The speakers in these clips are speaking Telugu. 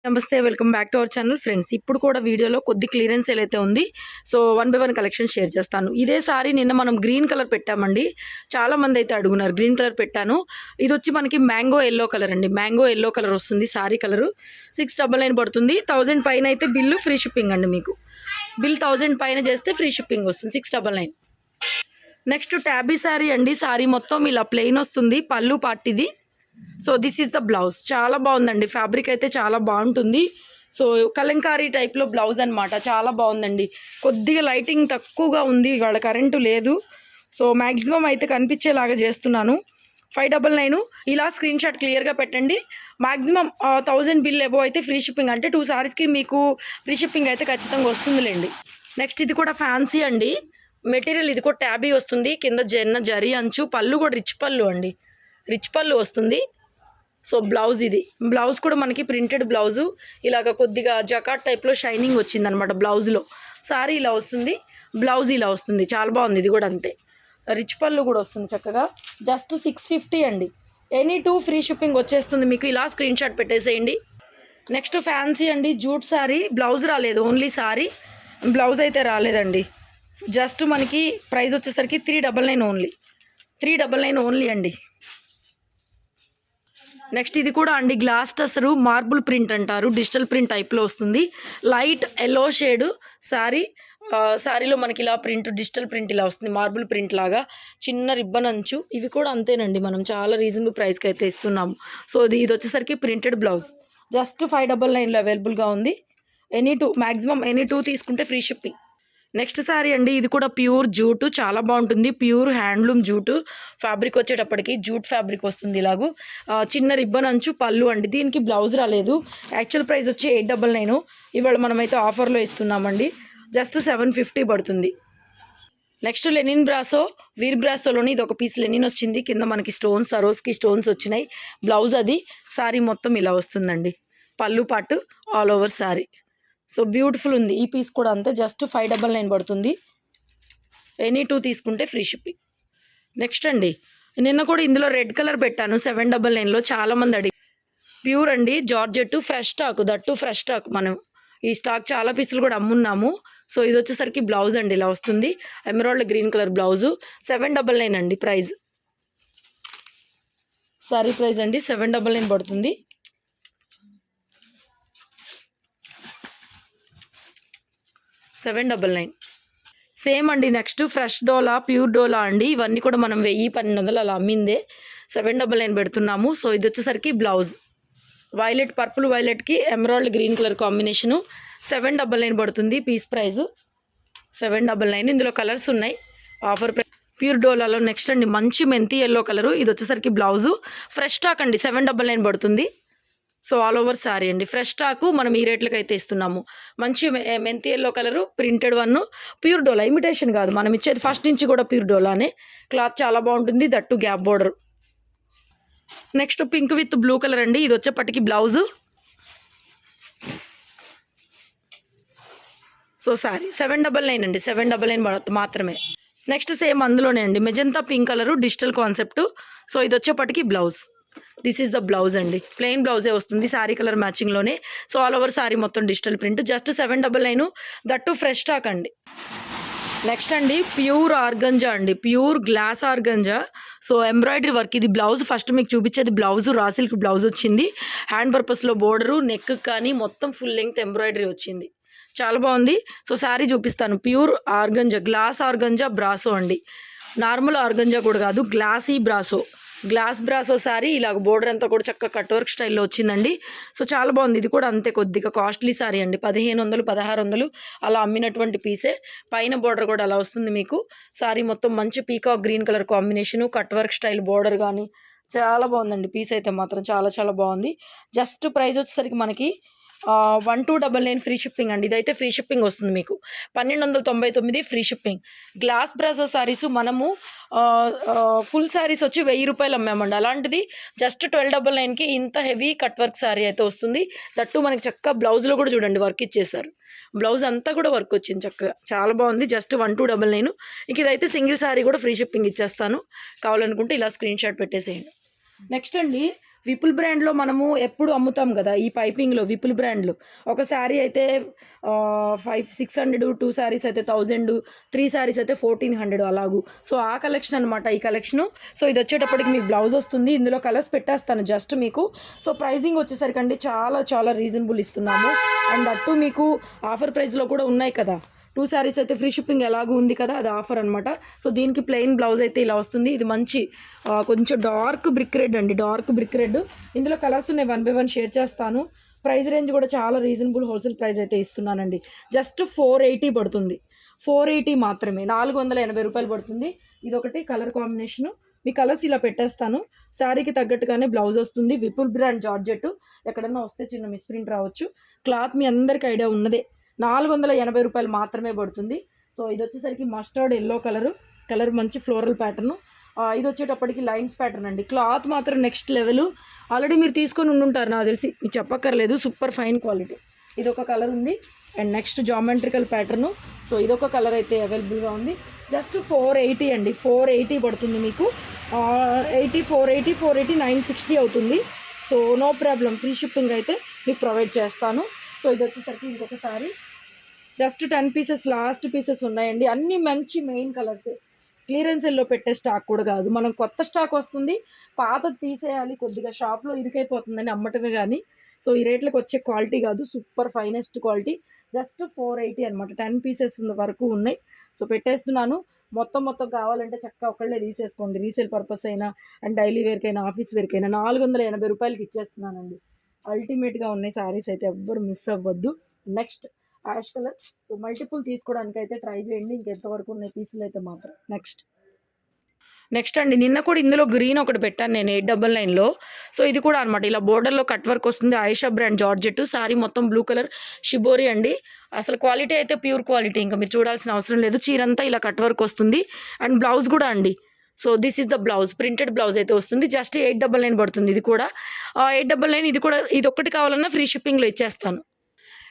నమస్తే, welcome back to our channel friends. ఇప్పుడు కూడా వీడియోలో కొద్ది క్లియరెన్స్ సేల్ అయితే ఉంది. సో 1 బై 1 కలెక్షన్ షేర్ చేస్తాను. ఇదే సారీ నిన్న మనం గ్రీన్ కలర్ పెట్టామండి. చాలామంది అయితే అడుగున్నారు, గ్రీన్ కలర్ పెట్టాను. ఇది వచ్చి మనకి మ్యాంగో ఎల్లో కలర్ అండి. మ్యాంగో ఎల్లో కలర్ వస్తుంది సారీ కలరు. 699 పడుతుంది. 1000 పైన అయితే బిల్లు ఫ్రీ షిప్పింగ్ అండి. మీకు బిల్ 1000 పైన చేస్తే ఫ్రీ షిప్పింగ్ వస్తుంది. 699. నెక్స్ట్ ట్యాబీ శారీ అండి. శారీ మొత్తం ఇలా ప్లెయిన్ వస్తుంది. పళ్ళు పార్టీది. So this is the blouse. చాలా బాగుందండి. ఫ్యాబ్రిక్ అయితే చాలా బాగుంటుంది. సో కలంకారీ టైప్లో బ్లౌజ్ అనమాట. చాలా బాగుందండి. కొద్దిగా లైటింగ్ తక్కువగా ఉంది, ఇవాళ కరెంటు లేదు. సో మ్యాక్సిమం అయితే కనిపించేలాగా చేస్తున్నాను. 599. ఇలా స్క్రీన్ షాట్ క్లియర్గా పెట్టండి. మ్యాక్సిమం 1000 బిల్ ఎబో అయితే ఫ్రీ షిప్పింగ్, అంటే 2 సారీస్కి మీకు ఫ్రీ షిప్పింగ్ అయితే ఖచ్చితంగా వస్తుందిలేండి. నెక్స్ట్ ఇది కూడా ఫ్యాన్సీ అండి. మెటీరియల్ ఇది కూడా ట్యాబీ వస్తుంది. కింద జరీ అంచు, పళ్ళు కూడా రిచ్ పళ్ళు అండి. రిచ్ పళ్ళు వస్తుంది. సో బ్లౌజ్ ఇది. బ్లౌజ్ కూడా మనకి ప్రింటెడ్ బ్లౌజు. ఇలాగ కొద్దిగా జకాట్ టైప్లో షైనింగ్ వచ్చిందనమాట బ్లౌజ్లో. సారీ ఇలా వస్తుంది, బ్లౌజ్ ఇలా వస్తుంది. చాలా బాగుంది. ఇది కూడా అంతే, రిచ్ పళ్ళు కూడా వస్తుంది చక్కగా. జస్ట్ 650 అండి. ఎనీ 2 ఫ్రీ షిప్పింగ్ వచ్చేస్తుంది మీకు. ఇలా స్క్రీన్ షాట్ పెట్టేసేయండి. నెక్స్ట్ ఫ్యాన్సీ అండి. Jute sorry. బ్లౌజ్ రాలేదు, ఓన్లీ సారీ. బ్లౌజ్ అయితే రాలేదండి. జస్ట్ మనకి ప్రైస్ వచ్చేసరికి 399 ఓన్లీ. 399 ఓన్లీ అండి. నెక్స్ట్ ఇది కూడా అండి గ్లాస్ టసరు, మార్బుల్ ప్రింట్ అంటారు. డిజిటల్ ప్రింట్ టైప్లో వస్తుంది. Light yellow shade sari. శారీలో మనకి ఇలా ప్రింట్, డిజిటల్ ప్రింట్ ఇలా వస్తుంది. మార్బుల్ ప్రింట్ లాగా చిన్న రిబ్బన్ అంచు. ఇవి కూడా అంతేనండి. మనం చాలా రీజనబుల్ ప్రైస్కి అయితే ఇస్తున్నాము. సో ఇది వచ్చేసరికి ప్రింటెడ్ బ్లౌజ్. జస్ట్ 599లో అవైలబుల్గా ఉంది. ఎనీ 2, మ్యాక్సిమం ఎనీ 2 తీసుకుంటే ఫ్రీ షిప్పింగ్. నెక్స్ట్ శారీ అండి. ఇది కూడా ప్యూర్ జూటు. చాలా బాగుంటుంది. Pure handloom jute. ఫ్యాబ్రిక్ వచ్చేటప్పటికి జూట్ ఫ్యాబ్రిక్ వస్తుంది. ఇలాగూ చిన్న రిబ్బన్ అంచు, పళ్ళు అండి. దీనికి బ్లౌజ్ రాలేదు. యాక్చువల్ ప్రైస్ వచ్చి 899. ఇవాళ మనమైతే ఆఫర్లో ఇస్తున్నామండి. జస్ట్ 750 పడుతుంది. Next linen brasso. వీర్ బ్రాసోలోని ఇది ఒక పీస్ లెనిన్ వచ్చింది. కింద మనకి స్టోన్స్, సరోస్కి స్టోన్స్ వచ్చినాయి. బ్లౌజ్ అది. శారీ మొత్తం ఇలా వస్తుందండి. పళ్ళు పాటు all over sari. So beautiful ఉంది. ఈ పీస్ కూడా అంతే. జస్ట్ 599 పడుతుంది. ఎనీ 2 తీసుకుంటే ఫ్రీ షిప్పింగ్. నెక్స్ట్ అండి, నిన్న కూడా ఇందులో రెడ్ కలర్ పెట్టాను 799లో. చాలామంది అడిగి. ప్యూర్ అండి georgette, fresh stock. That fresh stock. మనం ఈ స్టాక్ చాలా పీసులు కూడా అమ్మున్నాము. సో ఇది వచ్చేసరికి బ్లౌజ్ అండి ఇలా వస్తుంది. Emerald green colour blouse. 799 అండి ప్రైజ్. సారీ ప్రైజ్ అండి 799 పడుతుంది. 799 సేమ్ అండి. నెక్స్ట్ ఫ్రెష్ డోలా, ప్యూర్ డోలా అండి. ఇవన్నీ కూడా మనం 1000-1200 అలా అమ్మిందే. 799 పెడుతున్నాము. సో ఇది వచ్చేసరికి బ్లౌజ్. వైలెట్, పర్పుల్ వైలెట్కి ఎమరాల్డ్ గ్రీన్ కలర్ కాంబినేషను. 799 పడుతుంది పీస్ ప్రైజు. 799. ఇందులో కలర్స్ ఉన్నాయి. ఆఫర్ ప్రైస్ ప్యూర్ డోలాలో. నెక్స్ట్ అండి మంచి మెంతి ఎల్లో కలరు. ఇది వచ్చేసరికి బ్లౌజు. ఫ్రెష్ స్టాక్ అండి. 799 పడుతుంది. సో ఆల్ ఓవర్ శారీ అండి. ఫ్రెష్ స్టాకు మనం ఈ రేట్లకి అయితే ఇస్తున్నాము. మంచి మెంతి ఎల్లో కలరు, ప్రింటెడ్ 1, ప్యూర్ డోలా. ఇమిటేషన్ కాదు, మనం ఇచ్చేది ఫస్ట్ నుంచి కూడా ప్యూర్ డోలానే. క్లాత్ చాలా బాగుంటుంది. That gap border. Next pink with blue colour అండి. ఇది వచ్చేపటికి బ్లౌజు. సో శారీ 799 అండి. 799 మాత్రమే. నెక్స్ట్ సేమ్ అందులోనే అండి magenta pink colour, digital concept. So ఇది వచ్చేపటికి blouse. This is the blouse అండి. ప్లెయిన్ బ్లౌజే వస్తుంది శారీ కలర్ మ్యాచింగ్లోనే. సో ఆల్ ఓవర్ శారీ మొత్తం digital print. Just 799. That fresh stock అండి. నెక్స్ట్ అండి ప్యూర్ ఆర్గంజా అండి. Pure glass organza. So embroidery work. ఇది బ్లౌజ్. ఫస్ట్ మీకు చూపించేది బ్లౌజు. రా సిల్క్ బ్లౌజ్ వచ్చింది. హ్యాండ్ పర్పస్లో బోర్డరు, నెక్ కానీ మొత్తం ఫుల్ లెంగ్త్ ఎంబ్రాయిడరీ వచ్చింది. చాలా బాగుంది. సో శారీ చూపిస్తాను. Pure organza, glass organza brasso అండి. నార్మల్ ఆర్గంజా కూడా కాదు, glassy brasso. Glass brasso sari. ఇలాగ బోర్డర్ అంతా కూడా చక్కగా కట్ వర్క్ స్టైల్లో వచ్చిందండి. సో చాలా బాగుంది. ఇది కూడా అంతే కొద్దిగా కాస్ట్లీ శారీ అండి. 1500, 1600 అలా అమ్మినటువంటి పీసే. పైన బోర్డర్ కూడా అలా వస్తుంది మీకు. శారీ మొత్తం మంచి peacock green colour combination, cut work style border కానీ చాలా బాగుందండి. పీస్ అయితే మాత్రం చాలా చాలా బాగుంది. జస్ట్ ప్రైస్ వచ్చేసరికి మనకి 1299 ఫ్రీ షిప్పింగ్ అండి. ఇదైతే ఫ్రీ షిప్పింగ్ వస్తుంది మీకు. 1299 free shipping. Glass brasso saris మనము ఫుల్ శారీస్ వచ్చి 1000 రూపాయలు అమ్మామండి. అలాంటిది జస్ట్ 1299కి ఇంత హెవీ కట్ వర్క్ శారీ అయితే వస్తుంది. దట్టు మనకి చక్కగా బ్లౌజ్లో కూడా చూడండి వర్క్ ఇచ్చేసారు. బ్లౌజ్ అంతా కూడా వర్క్ వచ్చింది చక్కగా. చాలా బాగుంది. జస్ట్ 1299. ఇక ఇదైతే సింగిల్ శారీ కూడా ఫ్రీ షిప్పింగ్ ఇచ్చేస్తాను. కావాలనుకుంటే ఇలా స్క్రీన్ షాట్ పెట్టేసేయండి. నెక్స్ట్ అండి విపుల్ బ్రాండ్లో మనము ఎప్పుడు అమ్ముతాం కదా ఈ పైపింగ్లో విపుల్ బ్రాండ్లో. ఒక శారీ అయితే 600, 2 శారీస్ అయితే 1000, 3 శారీస్ అయితే 1400 అలాగూ. సో ఆ కలెక్షన్ అనమాట ఈ కలెక్షను. సో ఇది వచ్చేటప్పటికి మీకు బ్లౌజ్ వస్తుంది. ఇందులో కలర్స్ పెట్టేస్తాను జస్ట్ మీకు. సో ప్రైజింగ్ వచ్చేసరికి అండి చాలా చాలా రీజనబుల్ ఇస్తున్నాము. అండ్ అట్టు మీకు ఆఫర్ ప్రైస్లో కూడా ఉన్నాయి కదా. 2 శారీస్ అయితే ఫ్రీ షిప్పింగ్ ఎలాగూ ఉంది కదా, అది ఆఫర్ అనమాట. సో దీనికి ప్లెయిన్ బ్లౌజ్ అయితే ఇలా వస్తుంది. ఇది మంచి కొంచెం డార్క్ బ్రిక్ రెడ్ అండి, డార్క్ బ్రిక్ రెడ్. ఇందులో కలర్స్ ఉన్నాయి, 1 by 1 షేర్ చేస్తాను. ప్రైస్ రేంజ్ కూడా చాలా రీజనబుల్ హోల్సేల్ ప్రైస్ అయితే ఇస్తున్నానండి. జస్ట్ 480 పడుతుంది, 480 మాత్రమే, 480 రూపాయలు పడుతుంది. ఇదొకటి కలర్ కాంబినేషను. మీ కలర్స్ ఇలా పెట్టేస్తాను. శారీకి తగ్గట్టుగానే బ్లౌజ్ వస్తుంది. Vipul brand georgette. ఎక్కడన్నా వస్తే చిన్న మిస్ప్రింట్ రావచ్చు. క్లాత్ మీ అందరికీ ఐడియా ఉన్నదే. 480 రూపాయలు మాత్రమే పడుతుంది. సో ఇది వచ్చేసరికి మస్టర్డ్ ఎల్లో కలర్ మంచి ఫ్లోరల్ ప్యాటర్ను. ఇది వచ్చేటప్పటికి లైన్స్ ప్యాటర్న్ అండి. క్లాత్ మాత్రం నెక్స్ట్ లెవెల్. ఆల్రెడీ మీరు తీసుకొని ఉండుంటారు నాకు తెలిసి, మీకు చెప్పక్కర్లేదు. Super fine quality. ఇదొక కలర్ ఉంది. And next geometrical pattern. So ఇదొక కలర్ అయితే అవైలబుల్గా ఉంది. జస్ట్ 480 అండి, 480 పడుతుంది మీకు. 480 960 అవుతుంది. So no problem, free shipping అయితే మీకు ప్రొవైడ్ చేస్తాను. సో ఇది వచ్చేసరికి ఇంకొక sari, just 10 pieces last pieces ఉన్నాయండి. అన్నీ మంచి మెయిన్ కలర్సే. క్లియరెన్స్ ఎల్లో పెట్టే స్టాక్ కూడా కాదు, మనం కొత్త స్టాక్ వస్తుంది, పాత తీసేయాలి, కొద్దిగా షాప్లో ఇరుకైపోతుందని అమ్మటమే కానీ. సో ఈ రేట్లకు వచ్చే క్వాలిటీ కాదు, సూపర్ ఫైనెస్ట్ క్వాలిటీ. జస్ట్ 480 అనమాట. 10 పీసెస్ వరకు ఉన్నాయి. సో పెట్టేస్తున్నాను. మొత్తం కావాలంటే చక్కగా ఒకళ్ళే తీసేసుకోండి, రీసేల్ పర్పస్ అయినా అండ్ డైలీ వేర్కైనా ఆఫీస్ వేర్కైనా 480 రూపాయలకి ఇచ్చేస్తున్నానండి. అల్టిమేట్గా ఉన్నాయి శారీస్ అయితే, ఎవ్వరు మిస్ అవ్వద్దు. Next ash colour. So multiple తీసుకోవడానికి అయితే ట్రై చేయండి. ఇంకెంతవరకు ఉన్నాయి పీసులు అయితే మాత్రం. నెక్స్ట్ అండి, నిన్న కూడా ఇందులో గ్రీన్ ఒకటి పెట్టాను నేను 899లో. సో ఇది కూడా అనమాట, ఇలా బోర్డర్లో కట్ వర్క్ వస్తుంది. Ayesha brand georgette. సారీ మొత్తం బ్లూ కలర్ షిబోరి అండి. అసలు క్వాలిటీ అయితే ప్యూర్ క్వాలిటీ, ఇంకా మీరు చూడాల్సిన అవసరం లేదు. చీరంతా ఇలా కట్ వర్క్ వస్తుంది. అండ్ బ్లౌజ్ కూడా అండి. So this is the blouse, printed blouse అయితే వస్తుంది. జస్ట్ 899 పడుతుంది. ఇది కూడా 899. ఇది కూడా, ఇది ఒక్కటి కావాలన్నా ఫ్రీ షిప్పింగ్లో ఇచ్చేస్తాను.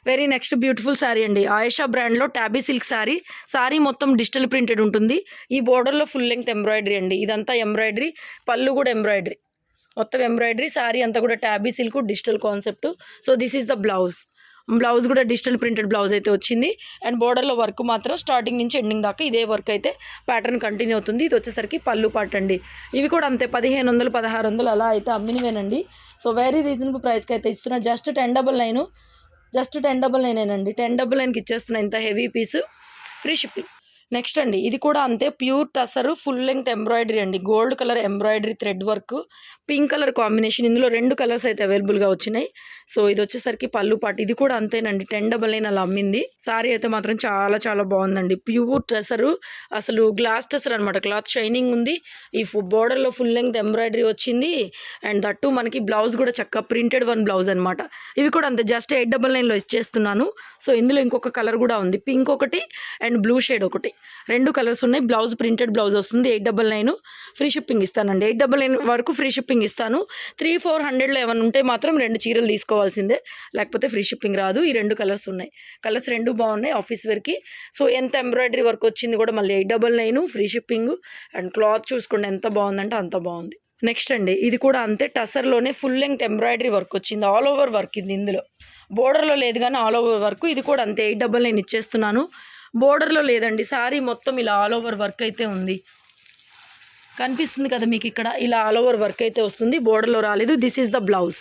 వెరీ నెక్స్ట్ బ్యూటిఫుల్ శారీ అండి. ఆయేషా బ్రాండ్లో టాబీ సిల్క్ శారీ. శారీ మొత్తం డిజిటల్ ప్రింటెడ్ ఉంటుంది. ఈ బోర్డర్లో ఫుల్ లెంగ్త్ ఎంబ్రాయిడరీ అండి. ఇదంతా ఎంబ్రాయిడరీ, పళ్ళు కూడా ఎంబ్రాయిడరీ, మొత్తం ఎంబ్రాయిడరీ. శారీ అంతా కూడా tabby silk digital concept. So this is the blouse కూడా డిజిటల్ ప్రింటెడ్ బ్లౌజ్ అయితే వచ్చింది. అండ్ బోర్డర్లో వర్క్ మాత్రం స్టార్టింగ్ నుంచి ఎండింగ్ దాకా ఇదే వర్క్ అయితే ప్యాటర్న్ కంటిన్యూ అవుతుంది. ఇది వచ్చేసరికి పళ్ళు పాట అండి. ఇవి కూడా అంతే 1500, 1600 అలా అయితే అమ్మినవేనండి. సో వెరీ రీజనబుల్ ప్రైస్కి అయితే ఇస్తున్నా. జస్ట్ 1099, జస్ట్ 1099 అండి. 1099కి ఇచ్చేస్తున్నా ఇంత heavy piece, free shipping. Next అండి, ఇది కూడా అంతే pure tussar full length embroidery అండి. Gold colour embroidery thread work, pink colour combination. ఇందులో 2 కలర్స్ అయితే అవైలబుల్గా వచ్చినాయి. సో ఇది వచ్చేసరికి పళ్ళు పాటు. ఇది కూడా అంతేనండి, 1099 అలా అమ్మింది. సారీ అయితే మాత్రం చాలా చాలా బాగుందండి. ప్యూర్ టసరు, అసలు గ్లాస్ టసర్ అనమాట. క్లాత్ షైనింగ్ ఉంది. ఈ బోర్డర్లో ఫుల్ లెంగ్త్ ఎంబ్రాయిడరీ వచ్చింది. అండ్ దట్టు మనకి బ్లౌజ్ కూడా చక్కగా ప్రింటెడ్ బ్లౌజ్ అనమాట. ఇవి కూడా అంతే, జస్ట్ 899లో ఇచ్చేస్తున్నాను. సో ఇందులో ఇంకొక కలర్ కూడా ఉంది, పింక్ ఒకటి అండ్ బ్లూ షేడ్ ఒకటి, 2 కలర్స్ ఉన్నాయి. బ్లౌజ్ ప్రింటెడ్ బ్లౌజ్ వస్తుంది. 899 ఫ్రీ షిప్పింగ్ ఇస్తానండి. 899 వరకు ఫ్రీ షిప్పింగ్ ఇస్తాను. 300-400లో ఏమైనా ఉంటే మాత్రం 2 చీరలు తీసుకోవాల్సిందే, లేకపోతే ఫ్రీ షిప్పింగ్ రాదు. ఈ 2 కలర్స్ ఉన్నాయి. కలర్స్ 2 బాగున్నాయి ఆఫీస్ వేర్కి. సో ఎంత ఎంబ్రాయిడరీ వర్క్ వచ్చింది కూడా మళ్ళీ 899 ఫ్రీ షిప్పింగ్. అండ్ క్లాత్ చూసుకోండి ఎంత బాగుందంటే అంత బాగుంది. నెక్స్ట్ అండి, ఇది కూడా అంతే టసర్లోనే ఫుల్ లెంగ్త్ ఎంబ్రాయిడరీ వర్క్ వచ్చింది. ఆల్ ఓవర్ వర్క్ ఇది. ఇందులో బోర్డర్లో లేదు కానీ ఆల్ ఓవర్ వర్క్. ఇది కూడా అంతే 899 ఇచ్చేస్తున్నాను. బోర్డర్లో లేదండి, సారీ మొత్తం ఇలా ఆల్ ఓవర్ వర్క్ అయితే ఉంది. కనిపిస్తుంది కదా మీకు ఇక్కడ, ఇలా ఆల్ ఓవర్ వర్క్ అయితే వస్తుంది. బోర్డర్లో రాలేదు. This is the blouse.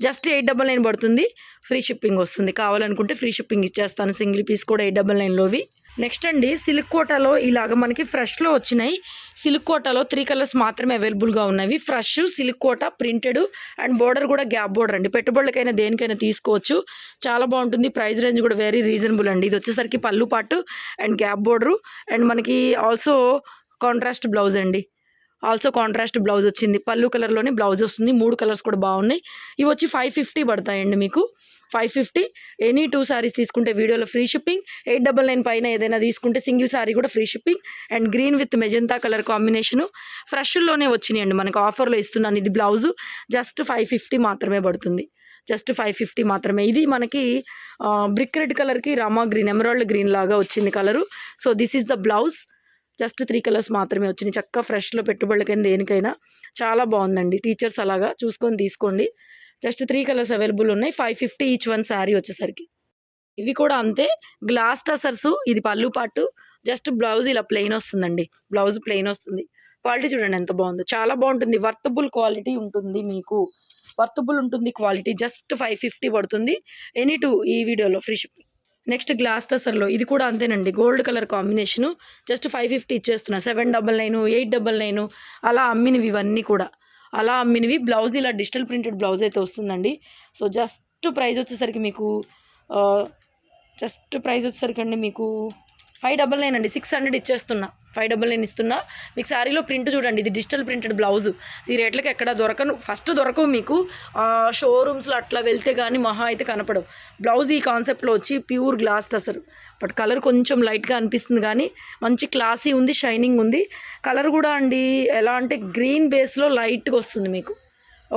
Just 899 పడుతుంది. ఫ్రీ షిప్పింగ్ వస్తుంది. కావాలనుకుంటే ఫ్రీ షిప్పింగ్ ఇచ్చేస్తాను. సింగిల్ పీస్ కూడా 899లోవి. నెక్స్ట్ అండి, సిల్క్ కోటాలో ఇలాగ మనకి ఫ్రెష్లో వచ్చినాయి. సిల్క్ కోటాలో 3 కలర్స్ మాత్రమే అవైలబుల్గా ఉన్నవి. Fresh silk Kota printed and border కూడా గ్యాప్ బోర్డర్ అండి. పెట్టుబడులకైనా దేనికైనా తీసుకోవచ్చు, చాలా బాగుంటుంది. ప్రైస్ రేంజ్ కూడా వెరీ రీజనబుల్ అండి. ఇది వచ్చేసరికి పళ్ళు పాటు అండ్ గ్యాప్ బోర్డరు అండ్ మనకి ఆల్సో కాంట్రాస్ట్ బ్లౌజ్ అండి. కాంట్రాస్ట్ బ్లౌజ్ వచ్చింది. పళ్ళు కలర్లోనే బ్లౌజ్ వస్తుంది. 3 కలర్స్ కూడా బాగున్నాయి. ఇవి వచ్చి 550 పడతాయండి మీకు. 550. ఎనీ 2 సారీస్ తీసుకుంటే వీడియోలో ఫ్రీ షిప్పింగ్. 899 పైన ఏదైనా తీసుకుంటే సింగిల్ సారీ కూడా free shipping. And green with magenta colour combination ఫ్రెష్లోనే వచ్చినాయండి, మనకు ఆఫర్లో ఇస్తున్నాను. ఇది బ్లౌజు జస్ట్ 550 మాత్రమే పడుతుంది. జస్ట్ 550 మాత్రమే. ఇది మనకి బ్రిక్ రెడ్ కలర్కి రామా గ్రీన్, ఎమరాల్డ్ గ్రీన్ లాగా వచ్చింది colour. So this is the blouse. Just 3 colours మాత్రమే వచ్చినాయి. చక్కగా ఫ్రెష్లో పెట్టుబడులకైనా దేనికైనా చాలా బాగుందండి. టీచర్స్ అలాగా చూసుకొని తీసుకోండి. జస్ట్ 3 కలర్స్ అవైలబుల్ ఉన్నాయి. 550 ఈచ్ వన్ శారీ వచ్చేసరికి. ఇవి కూడా అంతే గ్లాస్ టసర్స్. ఇది పళ్ళు పాటు, జస్ట్ బ్లౌజ్ ఇలా ప్లెయిన్ వస్తుందండి. బ్లౌజ్ ప్లెయిన్ వస్తుంది. క్వాలిటీ చూడండి ఎంత బాగుందో, చాలా బాగుంటుంది. వర్తబుల్ క్వాలిటీ ఉంటుంది, మీకు వర్తబుల్ ఉంటుంది క్వాలిటీ. జస్ట్ 550 పడుతుంది. ఎనీ టూ ఈ వీడియోలో ఫ్రీ షిప్పింగ్. నెక్స్ట్ గ్లాస్ టసర్లో ఇది కూడా అంతేనండి. Gold colour combination. జస్ట్ 550 ఇచ్చేస్తున్నా. 799, 899 అలా అమ్మినవి ఇవన్నీ కూడా. అలా అమ్మినవి. బ్లౌజ్ ఇలా డిజిటల్ ప్రింటెడ్ బ్లౌజ్ అయితే వస్తుందండి. సో జస్ట్ ప్రైస్ వచ్చేసరికి మీకు అండి మీకు 599 అండి. 600 ఇచ్చేస్తున్నా. 599 ఇస్తున్నా. మీకు శారీలో ప్రింట్ చూడండి, ఇది డిజిటల్ ప్రింటెడ్ బ్లౌజ్. ఈ రేట్లకి ఎక్కడ దొరకవు మీకు. షోరూమ్స్లో అట్లా వెళ్తే కానీ మహా అయితే కనపడవు. బ్లౌజ్ ఈ కాన్సెప్ట్లో వచ్చి pure glass tussar. But colour కొంచెం లైట్గా అనిపిస్తుంది కానీ మంచి క్లాసీ ఉంది, షైనింగ్ ఉంది. కలర్ కూడా అండి ఎలా అంటే గ్రీన్ బేస్లో లైట్గా వస్తుంది మీకు.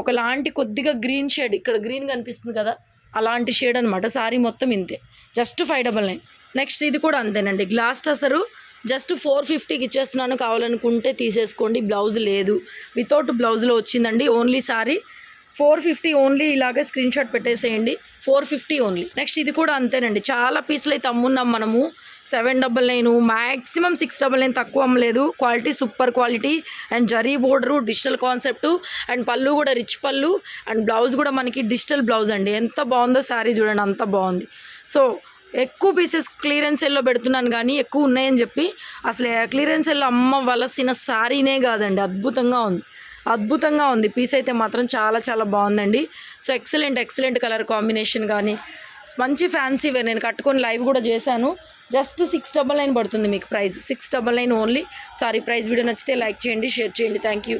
ఒకలాంటి కొద్దిగా గ్రీన్ షేడ్, ఇక్కడ గ్రీన్ కనిపిస్తుంది కదా, అలాంటి షేడ్ అనమాట. శారీ మొత్తం ఇంతే. జస్ట్ 599. నెక్స్ట్ ఇది కూడా అంతేనండి. గ్లాస్ టసరు జస్ట్ 450కి ఇచ్చేస్తున్నాను. కావాలనుకుంటే తీసేసుకోండి. బ్లౌజ్ లేదు, వితౌట్ బ్లౌజ్లో వచ్చిందండి. Only sari 450 only. ఇలాగే స్క్రీన్ షాట్ పెట్టేసేయండి. 450 ఓన్లీ. నెక్స్ట్ ఇది కూడా అంతేనండి. చాలా పీసులు అయితే అమ్మున్నాం మనము. 799, మ్యాక్సిమం 699, తక్కువ అమ్మలేదు. Quality super quality and zari border, digital concept and పళ్ళు కూడా రిచ్ పళ్ళు అండ్ బ్లౌజ్ కూడా మనకి డిజిటల్ బ్లౌజ్ అండి. ఎంత బాగుందో శారీ చూడండి, అంత బాగుంది. సో ఎక్కువ పీసెస్ క్లియరెన్స్ సెల్లో పెడుతున్నాను కానీ ఎక్కువ ఉన్నాయని చెప్పి అసలు క్లియరెన్స్ సెల్లో అమ్మవలసిన శారీనే కాదండి. అద్భుతంగా ఉంది పీస్ అయితే మాత్రం చాలా చాలా బాగుందండి. సో ఎక్సలెంట్ కలర్ కాంబినేషన్ కానీ మంచి ఫ్యాన్సీ వేర్. నేను కట్టుకొని లైవ్ కూడా చేశాను. జస్ట్ 699 పడుతుంది మీకు price. 699 only. Sorry price. Video నచ్చితే లైక్ చేయండి, షేర్ చేయండి. Thank you.